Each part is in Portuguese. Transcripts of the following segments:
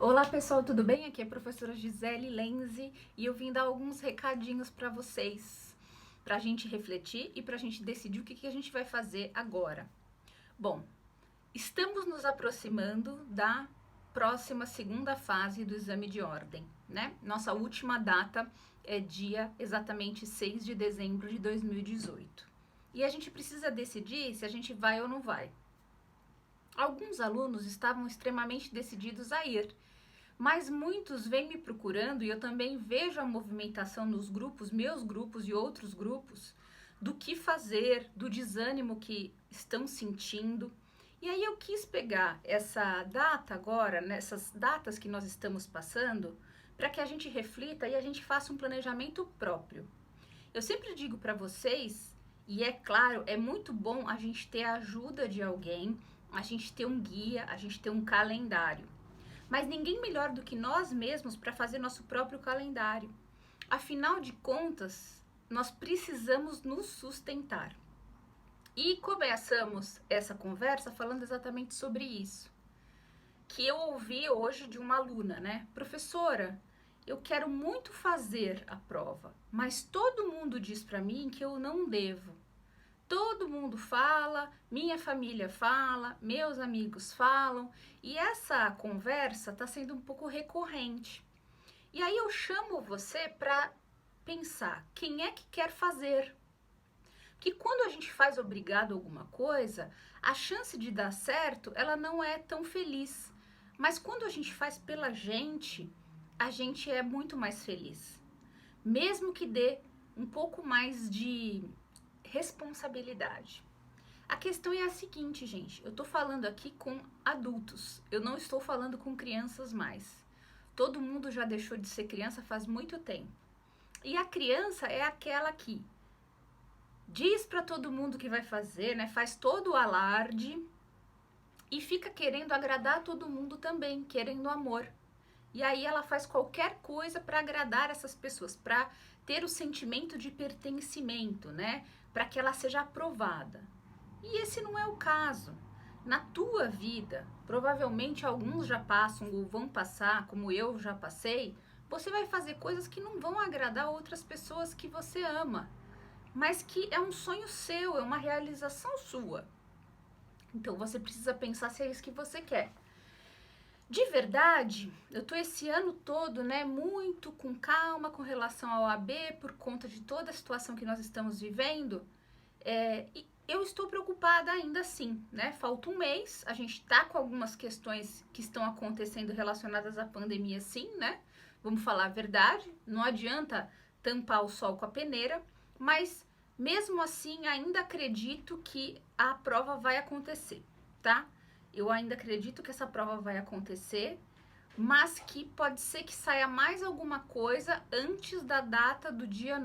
Olá pessoal, tudo bem? Aqui é a professora Gisele Lenzi e eu vim dar alguns recadinhos para vocês, para a gente refletir e para a gente decidir o que a gente vai fazer agora. Bom, estamos nos aproximando da próxima segunda fase do exame de ordem, né? Nossa última data é dia exatamente 6 de dezembro de 2018. E a gente precisa decidir se a gente vai ou não vai. Alguns alunos estavam extremamente decididos a ir, mas muitos vêm me procurando e eu também vejo a movimentação nos grupos, meus grupos e outros grupos, do que fazer, do desânimo que estão sentindo. E aí eu quis pegar essa data agora, nessas datas que nós estamos passando, para que a gente reflita e a gente faça um planejamento próprio. Eu sempre digo para vocês, e é claro, é muito bom a gente ter a ajuda de alguém, a gente ter um guia, a gente ter um calendário. Mas ninguém melhor do que nós mesmos para fazer nosso próprio calendário. Afinal de contas, nós precisamos nos sustentar. E começamos essa conversa falando exatamente sobre isso. Que eu ouvi hoje de uma aluna, né? Professora, eu quero muito fazer a prova, mas todo mundo diz para mim que eu não devo. Todo mundo fala, minha família fala, meus amigos falam, e essa conversa está sendo um pouco recorrente. E aí eu chamo você para pensar, quem é que quer fazer? Porque quando a gente faz obrigado a alguma coisa, a chance de dar certo, ela não é tão feliz. Mas quando a gente faz pela gente, a gente é muito mais feliz. Mesmo que dê um pouco mais de responsabilidade. A questão é a seguinte, gente, eu tô falando aqui com adultos, eu não estou falando com crianças mais. Todo mundo já deixou de ser criança faz muito tempo. E a criança é aquela que diz para todo mundo que vai fazer, né? Faz todo o alarde e fica querendo agradar todo mundo também, querendo amor. E aí ela faz qualquer coisa para agradar essas pessoas, para ter o sentimento de pertencimento, né? Para que ela seja aprovada. E esse não é o caso. Na tua vida, provavelmente alguns já passam ou vão passar, como eu já passei, você vai fazer coisas que não vão agradar outras pessoas que você ama, mas que é um sonho seu, é uma realização sua. Então você precisa pensar se é isso que você quer. De verdade, eu tô esse ano todo, né, muito com calma com relação ao AB, por conta de toda a situação que nós estamos vivendo, e eu estou preocupada ainda assim, né, falta um mês, a gente tá com algumas questões que estão acontecendo relacionadas à pandemia sim, né, vamos falar a verdade, não adianta tampar o sol com a peneira, mas mesmo assim ainda acredito que a prova vai acontecer, tá? Eu ainda acredito que essa prova vai acontecer, mas que pode ser que saia mais alguma coisa antes da data do dia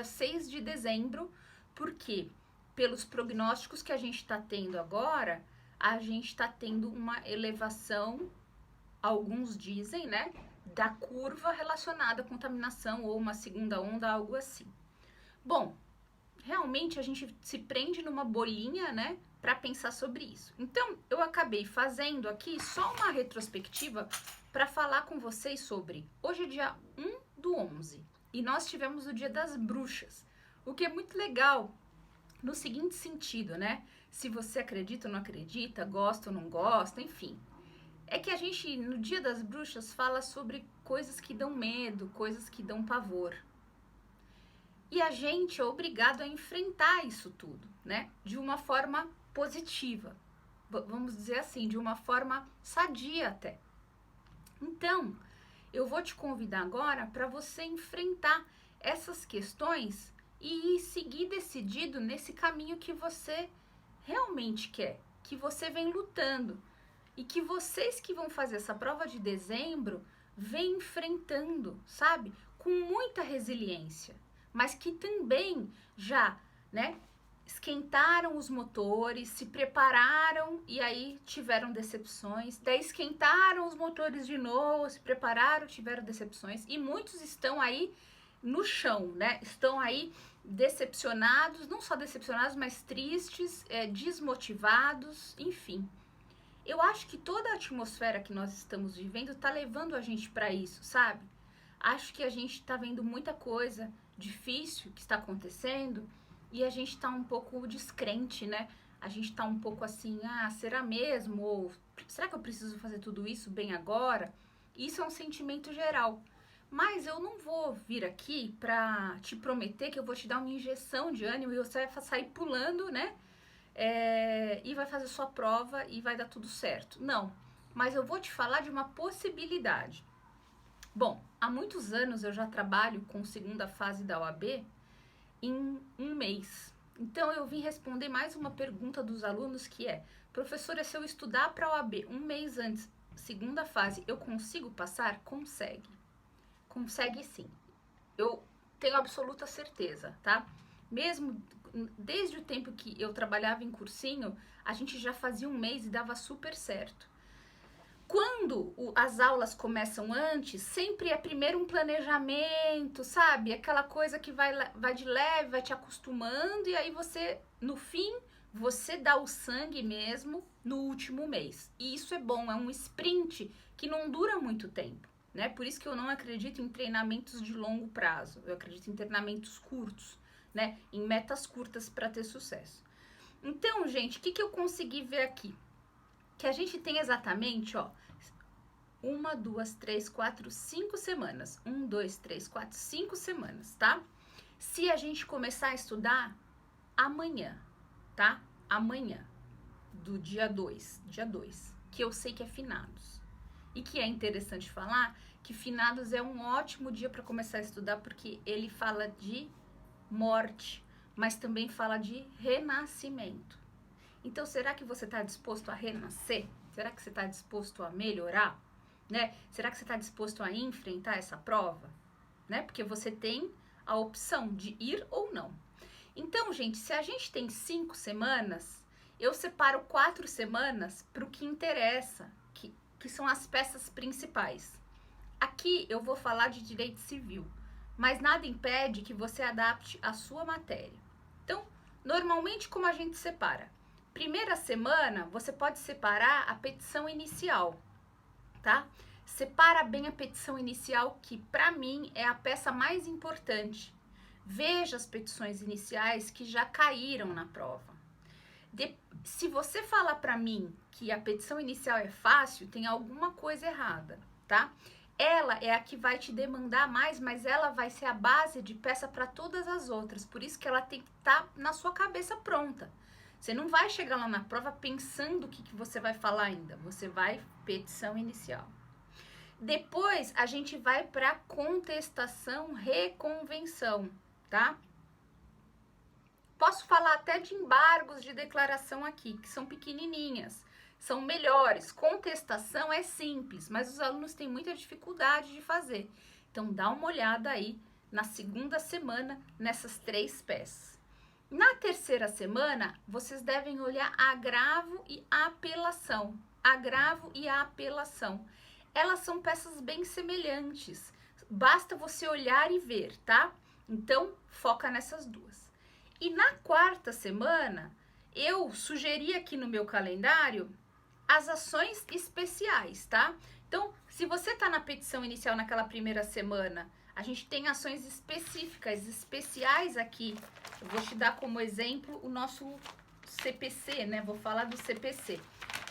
6 de dezembro, porque pelos prognósticos que a gente está tendo agora, a gente está tendo uma elevação, alguns dizem, né, da curva relacionada à contaminação ou uma segunda onda, algo assim. Bom, realmente a gente se prende numa bolinha, né, para pensar sobre isso. Então, eu acabei fazendo aqui só uma retrospectiva para falar com vocês sobre. Hoje é dia 1/11 e nós tivemos o Dia das Bruxas, o que é muito legal no seguinte sentido, né? Se você acredita ou não acredita, gosta ou não gosta, enfim. É que a gente, no Dia das Bruxas, fala sobre coisas que dão medo, coisas que dão pavor. E a gente é obrigado a enfrentar isso tudo, né? De uma forma positiva. Vamos dizer assim, de uma forma sadia até. Então, eu vou te convidar agora para você enfrentar essas questões e seguir decidido nesse caminho que você realmente quer, que você vem lutando. E que vocês que vão fazer essa prova de dezembro vêm enfrentando, sabe? Com muita resiliência, mas que também já, né, esquentaram os motores, se prepararam e aí tiveram decepções, daí esquentaram os motores de novo, se prepararam, tiveram decepções, e muitos estão aí no chão, né? Estão aí decepcionados, não só decepcionados, mas tristes, desmotivados, enfim. Eu acho que toda a atmosfera que nós estamos vivendo tá levando a gente para isso, sabe? Acho que a gente tá vendo muita coisa difícil que está acontecendo e a gente tá um pouco descrente, né? A gente tá um pouco assim, será mesmo? Ou será que eu preciso fazer tudo isso bem agora? Isso é um sentimento geral. Mas eu não vou vir aqui pra te prometer que eu vou te dar uma injeção de ânimo e você vai sair pulando, né? E vai fazer sua prova e vai dar tudo certo. Não, mas eu vou te falar de uma possibilidade. Bom, há muitos anos eu já trabalho com segunda fase da OAB em um mês. Então eu vim responder mais uma pergunta dos alunos que é: professora, se eu estudar para a OAB um mês antes, segunda fase, eu consigo passar? Consegue. Consegue sim. Eu tenho absoluta certeza, tá? Mesmo desde o tempo que eu trabalhava em cursinho, a gente já fazia um mês e dava super certo. Quando as aulas começam antes, sempre é primeiro um planejamento, sabe? Aquela coisa que vai de leve, vai te acostumando, e aí você, no fim, você dá o sangue mesmo no último mês. E isso é bom, é um sprint que não dura muito tempo, né? Por isso que eu não acredito em treinamentos de longo prazo, eu acredito em treinamentos curtos, né? Em metas curtas para ter sucesso. Então, gente, o que eu consegui ver aqui? Que a gente tem exatamente, 1, 2, 3, 4, 5 semanas. 1, 2, 3, 4, 5 semanas, tá? Se a gente começar a estudar amanhã, tá? Amanhã, do dia 2, que eu sei que é finados. E que é interessante falar que finados é um ótimo dia para começar a estudar, porque ele fala de morte, mas também fala de renascimento. Então, será que você está disposto a renascer? Será que você está disposto a melhorar? Né? Será que você está disposto a enfrentar essa prova? Né? Porque você tem a opção de ir ou não. Então, gente, se a gente tem 5 semanas, eu separo 4 semanas para o que interessa, que são as peças principais. Aqui eu vou falar de direito civil, mas nada impede que você adapte a sua matéria. Então, normalmente, como a gente separa? Primeira semana, você pode separar a petição inicial, tá? Separa bem a petição inicial, que para mim é a peça mais importante. Veja as petições iniciais que já caíram na prova. Se você falar para mim que a petição inicial é fácil, tem alguma coisa errada, tá? Ela é a que vai te demandar mais, mas ela vai ser a base de peça para todas as outras. Por isso que ela tem que estar na sua cabeça pronta. Você não vai chegar lá na prova pensando o que você vai falar ainda. Você vai petição inicial. Depois, a gente vai para contestação, reconvenção, tá? Posso falar até de embargos de declaração aqui, que são pequenininhas, são melhores. Contestação é simples, mas os alunos têm muita dificuldade de fazer. Então, dá uma olhada aí na segunda semana nessas 3 peças. Na terceira semana, vocês devem olhar agravo e apelação. Agravo e apelação. Elas são peças bem semelhantes. Basta você olhar e ver, tá? Então, foca nessas 2. E na quarta semana, eu sugeri aqui no meu calendário as ações especiais, tá? Então, se você tá na petição inicial naquela primeira semana, a gente tem ações específicas, especiais aqui. Eu vou te dar como exemplo o nosso CPC, né? Vou falar do CPC.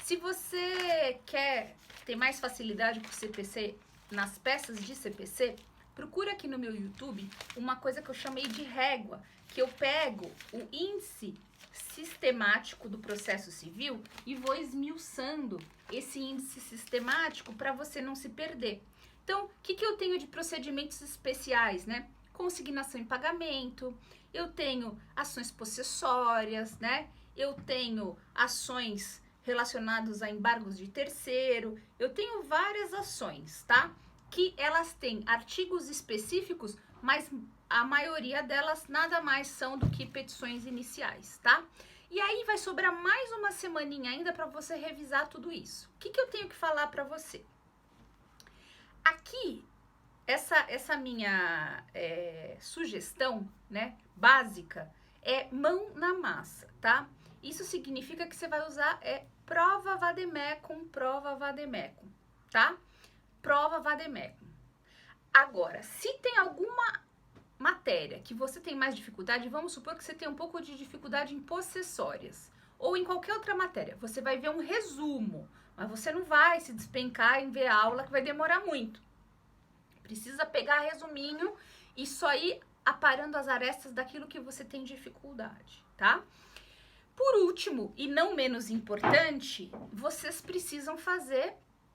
Se você quer ter mais facilidade com o CPC nas peças de CPC, procura aqui no meu YouTube uma coisa que eu chamei de régua, que eu pego o índice sistemático do processo civil e vou esmiuçando esse índice sistemático para você não se perder. Então, o que eu tenho de procedimentos especiais, né? Consignação em pagamento, eu tenho ações possessórias, né? Eu tenho ações relacionadas a embargos de terceiro, eu tenho várias ações, tá? Que elas têm artigos específicos, mas a maioria delas nada mais são do que petições iniciais, tá? E aí vai sobrar mais uma semaninha ainda para você revisar tudo isso. O que eu tenho que falar para você? Aqui, essa minha sugestão, né, básica, é mão na massa, tá? Isso significa que você vai usar prova vademecum, tá? Prova vademecum. Agora, se tem alguma matéria que você tem mais dificuldade, vamos supor que você tem um pouco de dificuldade em possessórias ou em qualquer outra matéria, você vai ver um resumo, mas você não vai se despencar em ver a aula que vai demorar muito. Precisa pegar resuminho e só ir aparando as arestas daquilo que você tem dificuldade, tá? Por último, e não menos importante, vocês precisam fazer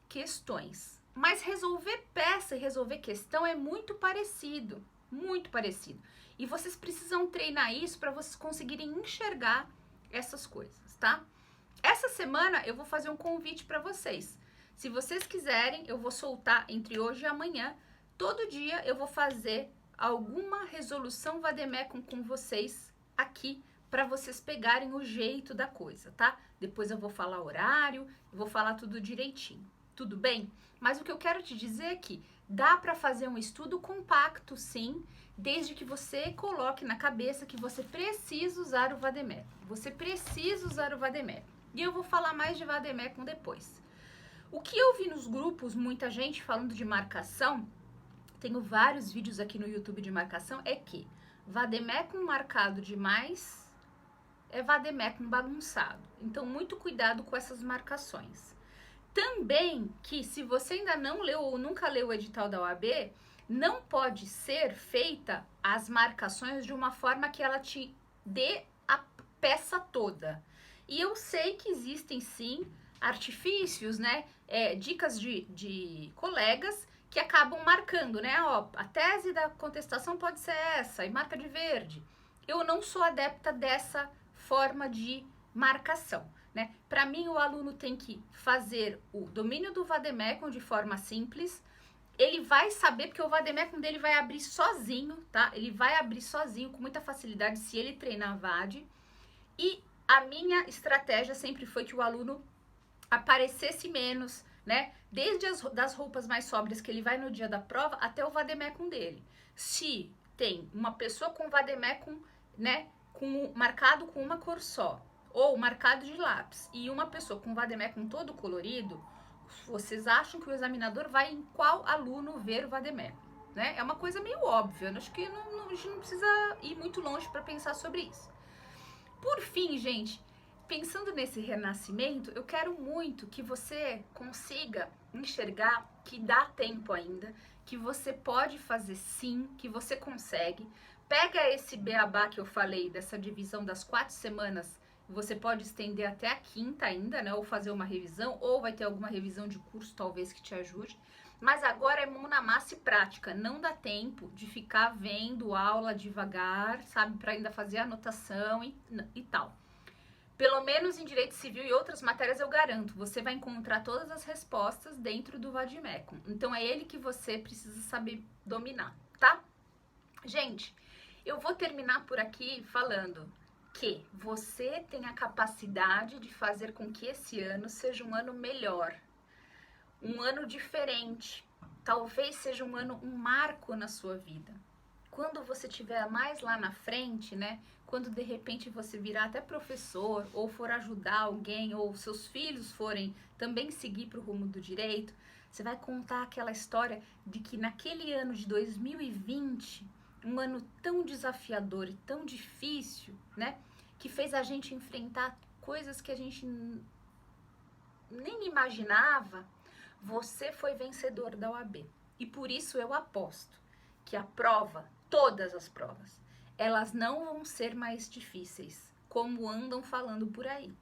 questões. Mas resolver peça e resolver questão é muito parecido, muito parecido. E vocês precisam treinar isso para vocês conseguirem enxergar essas coisas, tá? Essa semana eu vou fazer um convite para vocês. Se vocês quiserem, eu vou soltar entre hoje e amanhã. Todo dia eu vou fazer alguma resolução vademecum com vocês aqui para vocês pegarem o jeito da coisa, tá? Depois eu vou falar horário, eu vou falar tudo direitinho. Tudo bem? Mas o que eu quero te dizer é que dá para fazer um estudo compacto, sim, desde que você coloque na cabeça que você precisa usar o vademecum. Você precisa usar o vademecum. E eu vou falar mais de vademecum depois. O que eu vi nos grupos, muita gente falando de marcação, tenho vários vídeos aqui no YouTube de marcação, é que vademecum marcado demais é vademecum bagunçado. Então, muito cuidado com essas marcações. Também que se você ainda não leu ou nunca leu o edital da OAB, não pode ser feita as marcações de uma forma que ela te dê a peça toda. E eu sei que existem sim artifícios, né? Dicas de colegas que acabam marcando, né? Ó, a tese da contestação pode ser essa, e marca de verde. Eu não sou adepta dessa forma de marcação, né? Para mim, o aluno tem que fazer o domínio do vademecum de forma simples. Ele vai saber, porque o vademecum dele vai abrir sozinho, tá? Ele vai abrir sozinho, com muita facilidade, se ele treinar VAD. E a minha estratégia sempre foi que o aluno aparecesse menos, né? Desde das roupas mais sóbrias que ele vai no dia da prova, até o vademecum dele. Se tem uma pessoa com vademecum, né, marcado com uma cor só, ou marcado de lápis, e uma pessoa com vademecum todo colorido, vocês acham que o examinador vai em qual aluno ver o vademecum, né? É uma coisa meio óbvia, acho que a gente não precisa ir muito longe para pensar sobre isso. Por fim, gente, pensando nesse renascimento, eu quero muito que você consiga enxergar que dá tempo ainda, que você pode fazer sim, que você consegue. Pega esse beabá que eu falei, dessa divisão das 4 semanas, você pode estender até a 5ª ainda, né? Ou fazer uma revisão, ou vai ter alguma revisão de curso, talvez, que te ajude. Mas agora é mão na massa e prática, não dá tempo de ficar vendo aula devagar, sabe? Para ainda fazer anotação e tal. Pelo menos em Direito Civil e outras matérias eu garanto, você vai encontrar todas as respostas dentro do vademecum. Então é ele que você precisa saber dominar, tá? Gente, eu vou terminar por aqui falando que você tem a capacidade de fazer com que esse ano seja um ano melhor, um ano diferente, talvez seja um marco na sua vida. Quando você estiver mais lá na frente, né? Quando de repente você virar até professor, ou for ajudar alguém, ou seus filhos forem também seguir para o rumo do direito, você vai contar aquela história de que naquele ano de 2020, um ano tão desafiador e tão difícil, né? Que fez a gente enfrentar coisas que a gente nem imaginava, você foi vencedor da OAB. E por isso eu aposto que a prova, todas as provas, elas não vão ser mais difíceis, como andam falando por aí.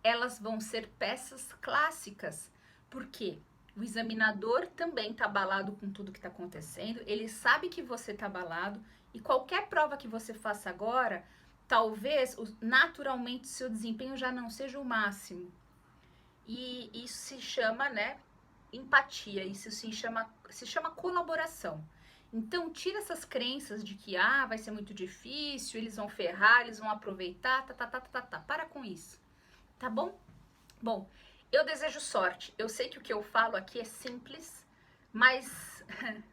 Elas vão ser peças clássicas, porque o examinador também está abalado com tudo que está acontecendo, ele sabe que você está abalado, e qualquer prova que você faça agora, talvez, naturalmente, seu desempenho já não seja o máximo. E isso se chama, né, empatia, isso se chama colaboração. Então, tira essas crenças de que, vai ser muito difícil, eles vão ferrar, eles vão aproveitar, para com isso, tá bom? Bom, eu desejo sorte. Eu sei que o que eu falo aqui é simples, mas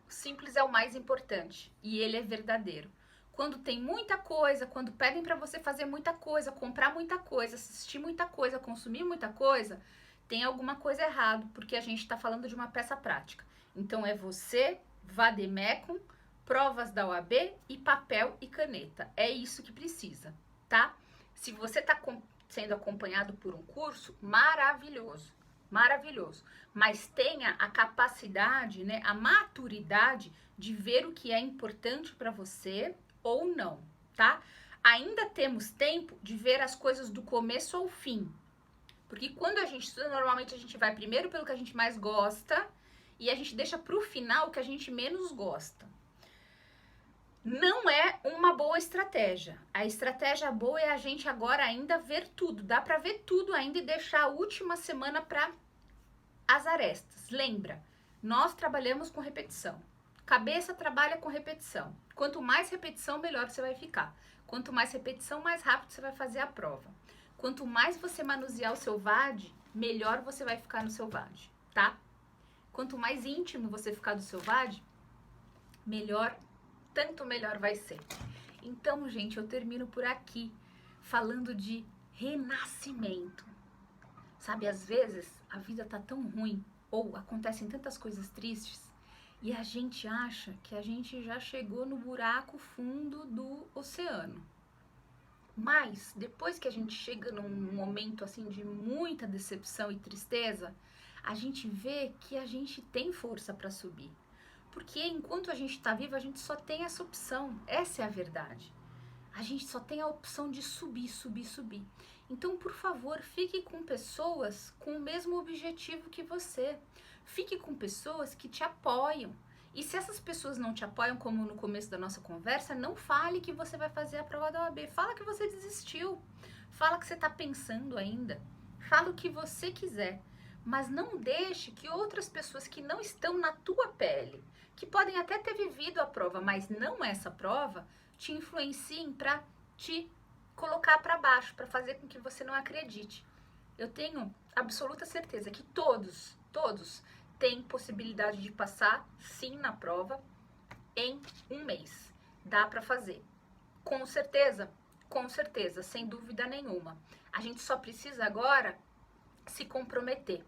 o simples é o mais importante e ele é verdadeiro. Quando tem muita coisa, quando pedem para você fazer muita coisa, comprar muita coisa, assistir muita coisa, consumir muita coisa, tem alguma coisa errada, porque a gente está falando de uma peça prática. Então é você, vademecum, provas da OAB e papel e caneta. É isso que precisa, tá? Se você está sendo acompanhado por um curso, maravilhoso, maravilhoso. Mas tenha a capacidade, né, a maturidade de ver o que é importante para você ou não, tá? Ainda temos tempo de ver as coisas do começo ao fim. Porque quando a gente estuda, normalmente a gente vai primeiro pelo que a gente mais gosta e a gente deixa pro final o que a gente menos gosta. Não é uma boa estratégia. A estratégia boa é a gente agora ainda ver tudo. Dá para ver tudo ainda e deixar a última semana para as arestas. Lembra, nós trabalhamos com repetição. Cabeça trabalha com repetição. Quanto mais repetição, melhor você vai ficar. Quanto mais repetição, mais rápido você vai fazer a prova. Quanto mais você manusear o seu VAD, melhor você vai ficar no seu VAD, tá? Quanto mais íntimo você ficar do seu VAD, melhor, tanto melhor vai ser. Então, gente, eu termino por aqui falando de renascimento. Sabe, às vezes a vida tá tão ruim ou acontecem tantas coisas tristes e a gente acha que a gente já chegou no buraco fundo do oceano. Mas depois que a gente chega num momento assim de muita decepção e tristeza, a gente vê que a gente tem força para subir. Porque enquanto a gente está vivo, a gente só tem essa opção. Essa é a verdade. A gente só tem a opção de subir, subir, subir. Então, por favor, fique com pessoas com o mesmo objetivo que você. Fique com pessoas que te apoiam. E se essas pessoas não te apoiam, como no começo da nossa conversa, não fale que você vai fazer a prova da OAB. Fala que você desistiu. Fala que você está pensando ainda. Fala o que você quiser. Mas não deixe que outras pessoas que não estão na tua pele, que podem até ter vivido a prova, mas não essa prova, te influenciem para te colocar para baixo, para fazer com que você não acredite. Eu tenho absoluta certeza que todos têm possibilidade de passar, sim, na prova em um mês. Dá para fazer. Com certeza, sem dúvida nenhuma. A gente só precisa agora se comprometer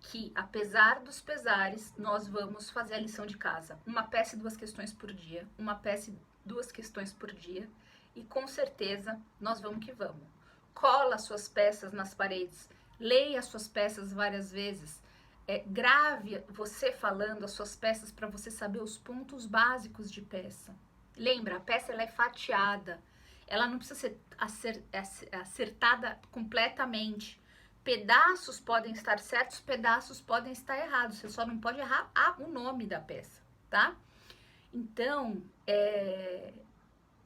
que, apesar dos pesares, nós vamos fazer a lição de casa. Uma peça e 2 questões por dia, uma peça e 2 questões por dia, e com certeza nós vamos que vamos. Cola suas peças nas paredes, leia as suas peças várias vezes, grave você falando as suas peças para você saber os pontos básicos de peça. Lembra, a peça ela é fatiada, ela não precisa ser acertada completamente. Pedaços podem estar certos, pedaços podem estar errados. Você só não pode errar o nome da peça, tá? Então,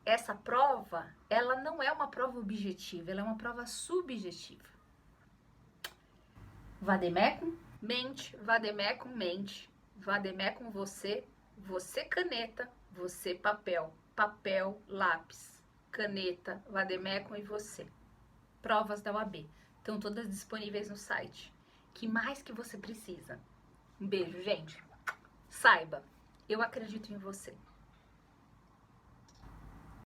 essa prova, ela não é uma prova objetiva, ela é uma prova subjetiva. Vademecum, mente, vademecum, mente. Vademecum, você caneta, você papel. Papel, lápis, caneta, vademecum e você. Provas da OAB. Estão todas disponíveis no site. Que mais que você precisa? Um beijo, gente. Saiba, eu acredito em você.